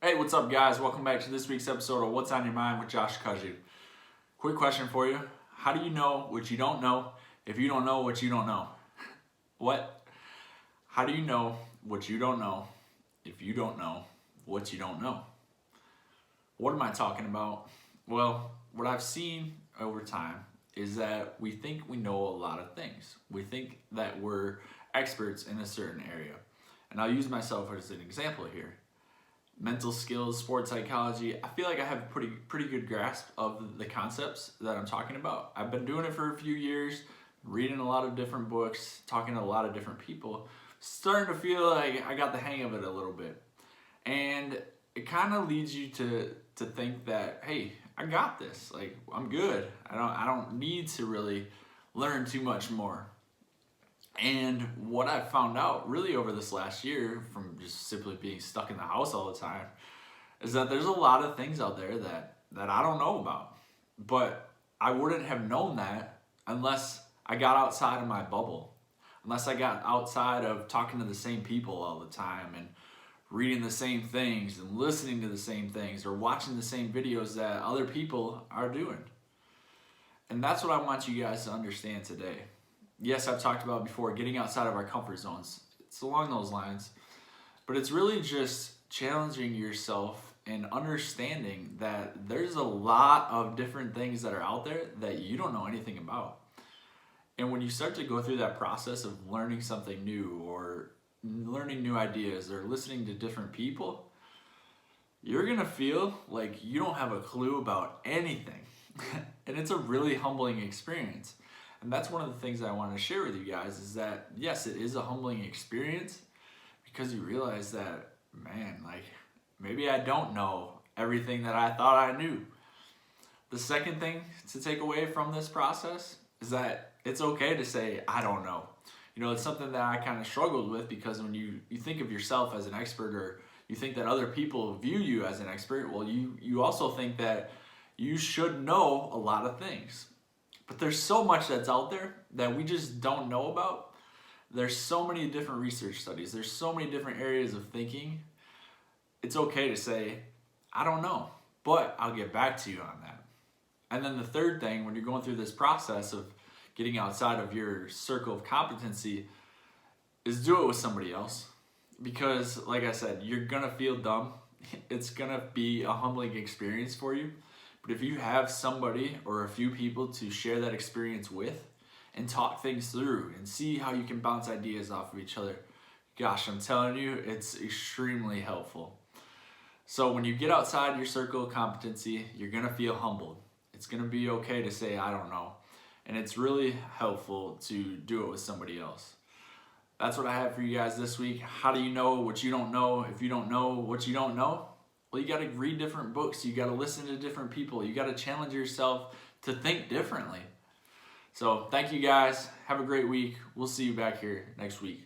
Hey, what's up guys? Welcome back to this week's episode of What's on Your Mind with Josh Kaju. Quick question for you. How do you know what you don't know if you don't know what you don't know? What? How do you know what you don't know if you don't know what you don't know? What am I talking about? Well, what I've seen over time is that we think we know a lot of things. We think that we're experts in a certain area. And I'll use myself as an example here. Mental skills, sports psychology, I feel like I have a pretty good grasp of the concepts that I'm talking about. I've been doing it for a few years, reading a lot of different books, talking to a lot of different people, starting to feel like I got the hang of it a little bit. And it kind of leads you to think that, hey, I got this. Like, I'm good. I don't need to really learn too much more. And what I've found out really over this last year from just simply being stuck in the house all the time is that there's a lot of things out there that I don't know about. But I wouldn't have known that unless I got outside of my bubble, unless I got outside of talking to the same people all the time and reading the same things and listening to the same things or watching the same videos that other people are doing. And that's what I want you guys to understand today. Yes, I've talked about before, getting outside of our comfort zones. It's along those lines. But it's really just challenging yourself and understanding that there's a lot of different things that are out there that you don't know anything about. And when you start to go through that process of learning something new or learning new ideas or listening to different people, you're going to feel like you don't have a clue about anything. And it's a really humbling experience. And that's one of the things I want to share with you guys is that, yes, it is a humbling experience because you realize that, man, like, maybe I don't know everything that I thought I knew. The second thing to take away from this process is that it's okay to say, I don't know. You know, it's something that I kind of struggled with because when you think of yourself as an expert or you think that other people view you as an expert, well, you also think that you should know a lot of things. But there's so much that's out there that we just don't know about. There's so many different research studies. There's so many different areas of thinking. It's okay to say, I don't know, but I'll get back to you on that. And then the third thing, when you're going through this process of getting outside of your circle of competency, is do it with somebody else. Because, like I said, you're going to feel dumb. It's going to be a humbling experience for you. But if you have somebody or a few people to share that experience with and talk things through and see how you can bounce ideas off of each other, gosh, I'm telling you, it's extremely helpful. So when you get outside your circle of competency, you're going to feel humbled. It's going to be okay to say, I don't know. And it's really helpful to do it with somebody else. That's what I have for you guys this week. How do you know what you don't know if you don't know what you don't know? Well, you got to read different books. You got to listen to different people. You got to challenge yourself to think differently. So thank you guys. Have a great week. We'll see you back here next week.